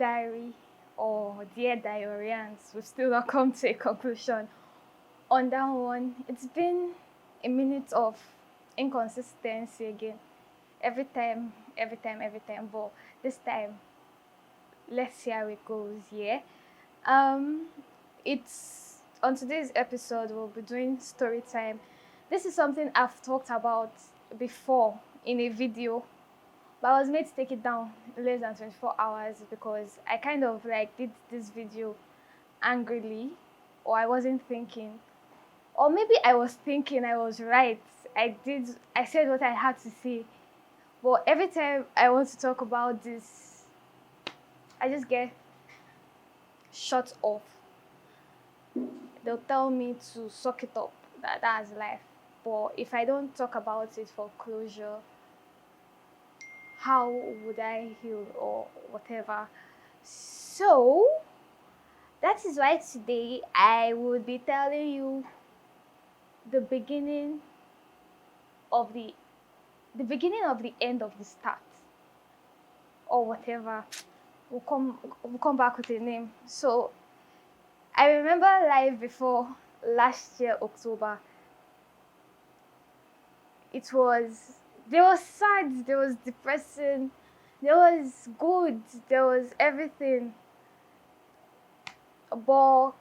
Diary or Dear Diarians, we've still not come to a conclusion on that one. It's been a minute of inconsistency again. Every time. But this time, let's see how it goes. Yeah. Um, it's on today's episode. We'll be doing story time. This is something I've talked about before in a video, but I was made to take it down in less than 24 hours because I kind of like did this video angrily, or I wasn't thinking, or maybe I was thinking I was right. I said what I had to say, but every time I want to talk about this, I just get shut off. They'll tell me to suck it up, that's life. But if I don't talk about it for closure, how would I heal or whatever? So that is why today I would be telling you the beginning of the end of the start, or whatever. We'll come back with a name. So I remember life before last year October. There was sad, there was depressing, there was good, there was everything. But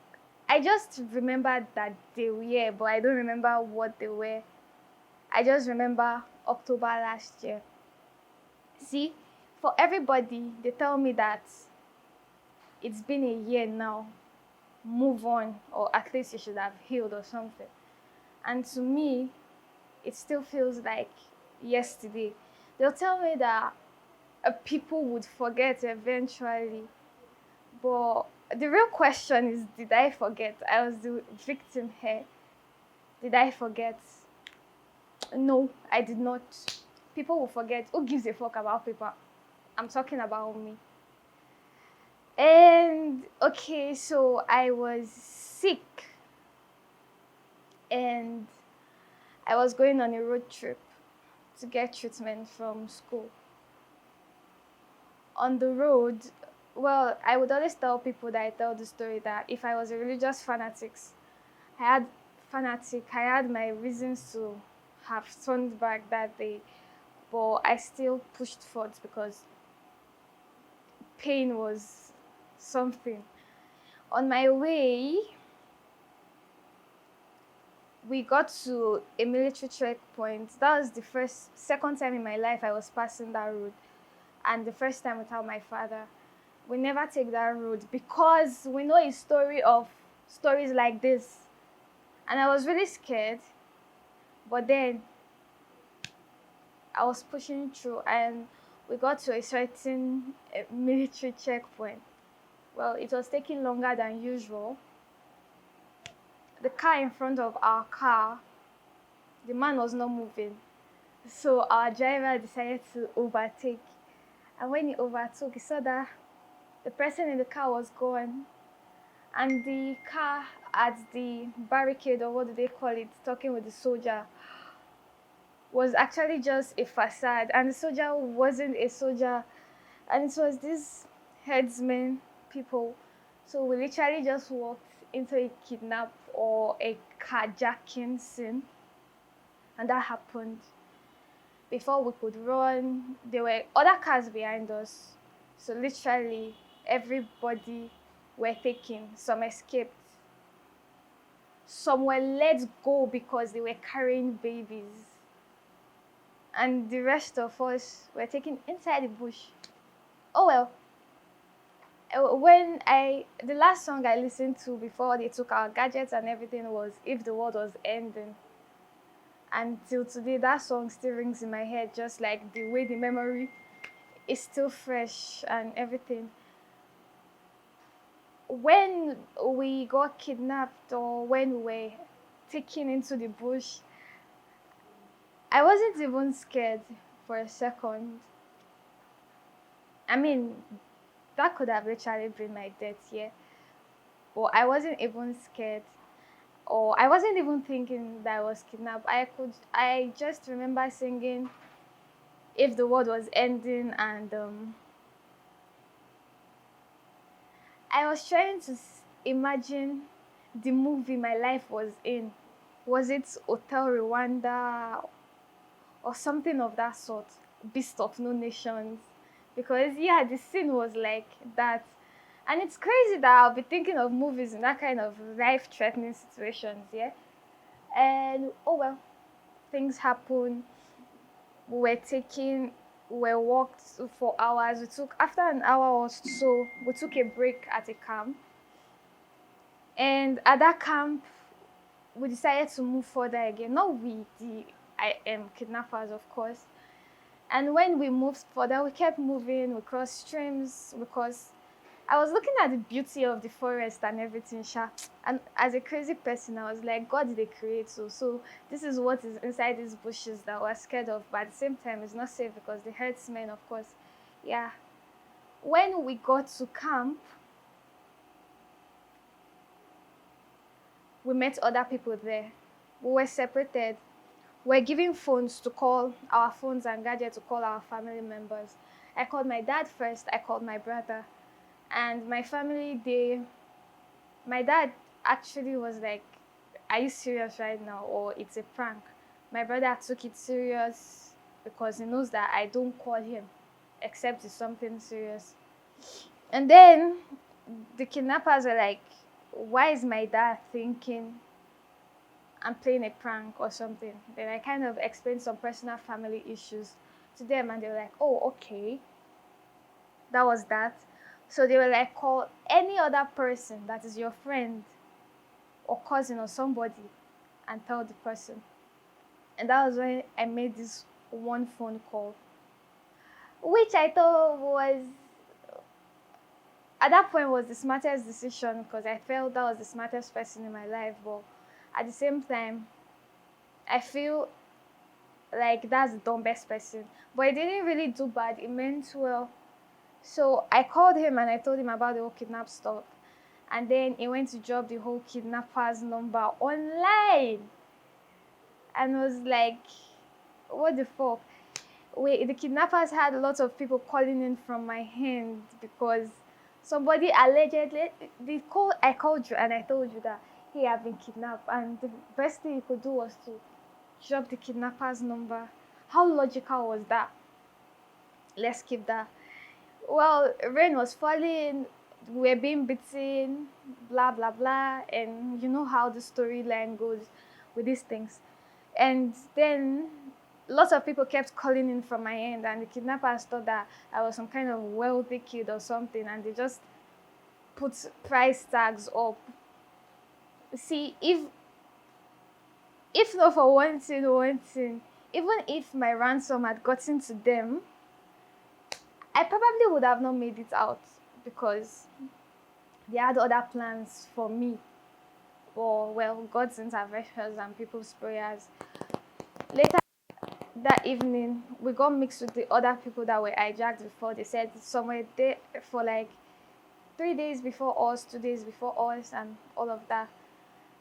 I just remembered that they were here, but I don't remember what they were. I just remember October last year. See, for everybody, they tell me that it's been a year now. Move on, or at least you should have healed or something. And to me, it still feels like yesterday. They'll tell me that people would forget eventually. But the real question is, did I forget? I was the victim here. Did I forget? No, I did not. People will forget. Who gives a fuck about people? I'm talking about me. And okay, so I was sick and I was going on a road trip to get treatment from school. On the road, well, I would always tell people that I tell the story that if I was a religious I had my reasons to have turned back that day, but I still pushed forth because pain was something. On my way, we got to a military checkpoint. That was second time in my life I was passing that road, and the first time without my father. We never take that road because we know a story of stories like this, and I was really scared. But then I was pushing through, and we got to a certain military checkpoint. Well, it was taking longer than usual. The car in front of our car, the man was not moving. So our driver decided to overtake. And when he overtook, he saw that the person in the car was gone. And the car at the barricade, or what do they call it, talking with the soldier, was actually just a facade. And the soldier wasn't a soldier. And it was these headsmen people. So we literally just walked into a kidnap or a carjacking scene. And that happened. Before we could run, there were other cars behind us. So literally everybody were taken. Some escaped. Some were let go because they were carrying babies. And the rest of us were taken inside the bush. Oh well. The last song I listened to before they took our gadgets and everything was If the World Was Ending. And till today, that song still rings in my head, just like the way the memory is still fresh and everything. When we got kidnapped or when we were taken into the bush, I wasn't even scared for a second. I mean, that could have literally been my death, yeah. But I wasn't even scared. Or I wasn't even thinking that I was kidnapped. I just remember singing If the World Was Ending, and I was trying to imagine the movie my life was in. Was it Hotel Rwanda or something of that sort? Beast of No Nations. Because, yeah, the scene was like that. And it's crazy that I'll be thinking of movies in that kind of life threatening situations, yeah? And, oh well, things happen. We walked for hours. After an hour or so, we took a break at a camp. And at that camp, we decided to move further again. Not we, the kidnappers, of course. And when we moved further, we kept moving. We crossed streams because I was looking at the beauty of the forest and everything, sha. And as a crazy person, I was like, God did they create so this is what is inside these bushes that we're scared of, but at the same time, it's not safe because the herdsmen, of course. Yeah. When we got to camp, we met other people there. We were separated. We're giving phones to call our phones and gadgets to call our family members. I called my dad first, I called my brother. And my family, my dad actually was like, are you serious right now or it's a prank? My brother took it serious because he knows that I don't call him except it's something serious. And then the kidnappers were like, why is my dad thinking I'm playing a prank or something? Then I kind of explained some personal family issues to them and they were like, oh, okay. That was that. So they were like, call any other person that is your friend or cousin or somebody and tell the person. And that was when I made this one phone call, which I thought was, at that point, was the smartest decision because I felt that was the smartest person in my life. But at the same time, I feel like that's the dumbest person. But it didn't really do bad. It meant well. So I called him and I told him about the whole kidnap stuff. And then he went to drop the whole kidnapper's number online. And was like, what the fuck? Wait, the kidnappers had a lot of people calling in from my hand because somebody allegedly, I called you and I told you that, hey, I've been kidnapped. And the best thing you could do was to drop the kidnapper's number. How logical was that? Let's keep that. Well, rain was falling, we were being beaten, blah blah blah, and you know how the storyline goes with these things. And then lots of people kept calling in from my end, and the kidnappers thought that I was some kind of wealthy kid or something, and they just put price tags up. See, if not for one thing, even if my ransom had gotten to them, I probably would have not made it out because they had other plans for me. Or, well, God's interventions and people's prayers. Later that evening, we got mixed with the other people that were hijacked before. They said somewhere there for like 3 days before us, 2 days before us, and all of that.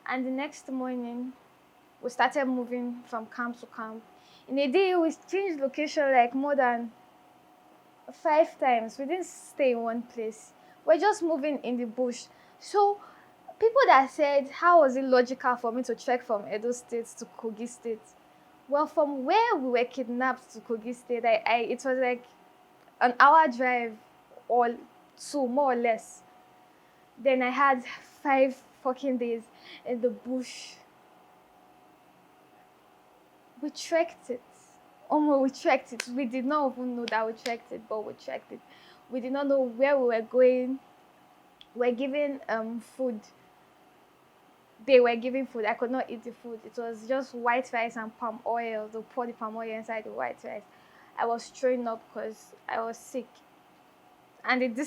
And the next morning, we started moving from camp to camp. In a day, we changed location like more than 5 times. We didn't stay in one place. We're just moving in the bush. So people that said, how was it logical for me to trek from Edo State to Kogi State? Well, from where we were kidnapped to Kogi State, it was like an hour drive or two, more or less. Then I had 5 fucking days in the bush. We trekked it. We trekked it. We did not even know that we trekked it, but we trekked it. We did not know where we were going. We were given food. They were giving food. I could not eat the food. It was just white rice and palm oil. They pour the palm oil inside the white rice. I was throwing up because I was sick. And they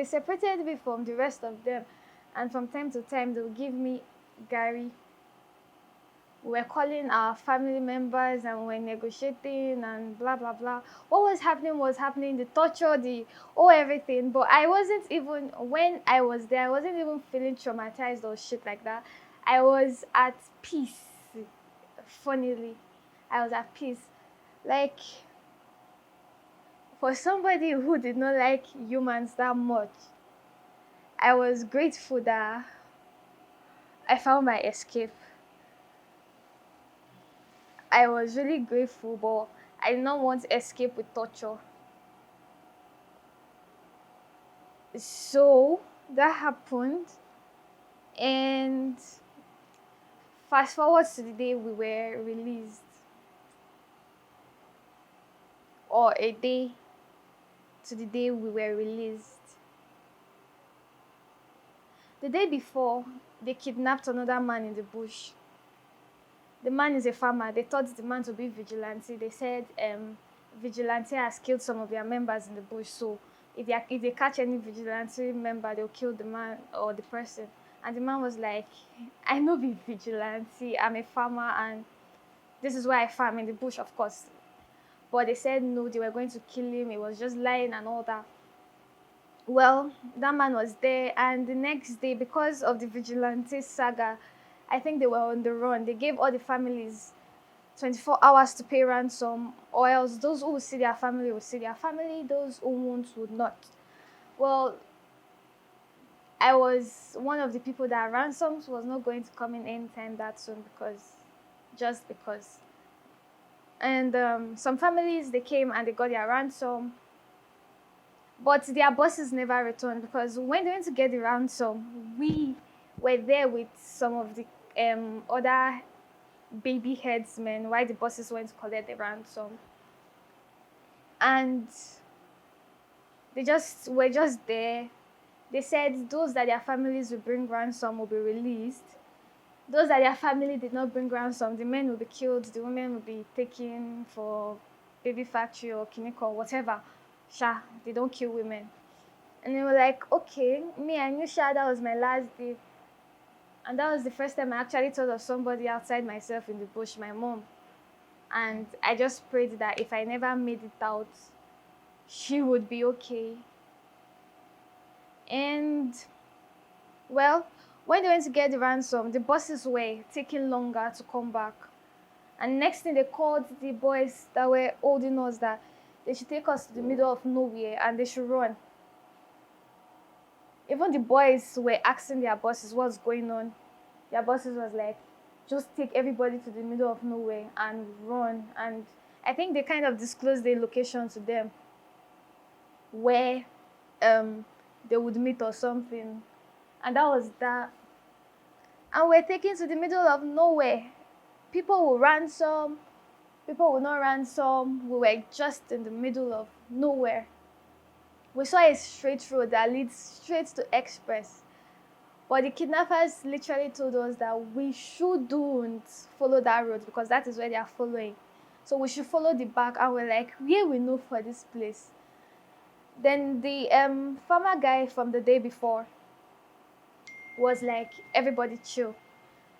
separated me from the rest of them. And from time to time, they would give me Gary. We were calling our family members and we were negotiating and blah blah blah. What was happening, the torture, everything. But I wasn't even, when I was there, I wasn't even feeling traumatized or shit like that. I was at peace. Funnily, I was at peace. Like, for somebody who did not like humans that much, I was grateful that I found my escape. I was really grateful, but I did not want to escape with torture. So that happened, and fast forward to the day we were released, or a day to the day we were released. The day before, they kidnapped another man in the bush. The man is a farmer. They thought the man to be vigilante. They said vigilante has killed some of their members in the bush. So if they catch any vigilante member, they'll kill the man or the person. And the man was like, I know be vigilante. I'm a farmer and this is why I farm in the bush, of course. But they said no, they were going to kill him. He was just lying and all that. Well, that man was there, and the next day, because of the vigilante saga, I think they were on the run. They gave all the families 24 hours to pay ransom, or else those who would see their family would see their family, those who won't would not. Well, I was one of the people that ransoms was not going to come in anytime that soon just because. And some families, they came and they got their ransom, but their bosses never returned because when they went to get the ransom, we were there with some of the other baby headsmen while the bosses went to collect the ransom. And they just were just there. They said those that their families will bring ransom will be released. Those that their family did not bring ransom, the men will be killed, the women will be taken for baby factory or clinic or whatever. Sha, they don't kill women. And they were like, okay, me, I knew Sha, that was my last day. And that was the first time I actually thought of somebody outside myself in the bush, my mom. And I just prayed that if I never made it out, she would be okay. And, well, when they went to get the ransom, the buses were taking longer to come back. And next thing, they called the boys that were holding us that they should take us to the middle of nowhere and they should run. Even the boys were asking their bosses what's going on. Their bosses was like, just take everybody to the middle of nowhere and run. And I think they kind of disclosed the location to them where they would meet or something. And that was that. And we're taken to the middle of nowhere. People will ransom, people will not ransom. We were just in the middle of nowhere. We saw a straight road that leads straight to Express. But the kidnappers literally told us that we shouldn't follow that road because that is where they are following. So we should follow the back, and we're like, where we know for this place? Then the farmer guy from the day before was like, everybody chill.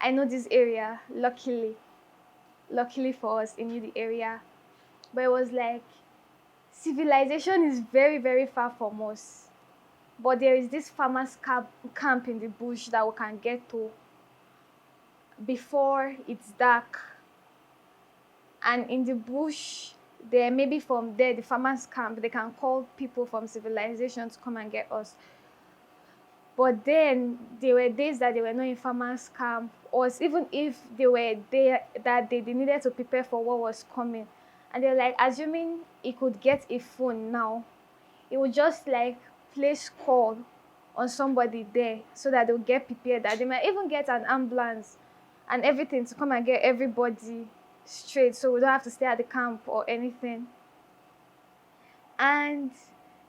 I know this area, luckily for us, he knew the area. But it was like, civilization is very, very far from us. But there is this farmer's camp in the bush that we can get to before it's dark. And in the bush, there maybe from there, the farmer's camp, they can call people from civilization to come and get us. But then there were days that they were not in farmer's camp, or even if they were there that day, they needed to prepare for what was coming. And they're like, assuming he could get a phone now, he would just like place call on somebody there so that they'll get prepared, that they might even get an ambulance and everything to come and get everybody straight so we don't have to stay at the camp or anything. And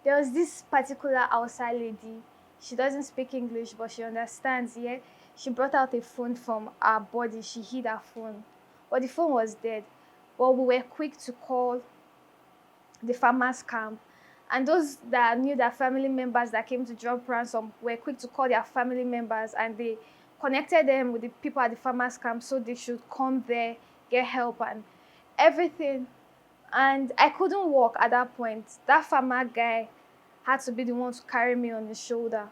there was this particular outside lady. She doesn't speak English, but she understands, yeah? She brought out a phone from her body. She hid her phone. But the phone was dead. But we were quick to call the farmer's camp. And those that knew their family members that came to drop ransom were quick to call their family members, and they connected them with the people at the farmer's camp so they should come there, get help and everything. And I couldn't walk at that point. That farmer guy had to be the one to carry me on his shoulder.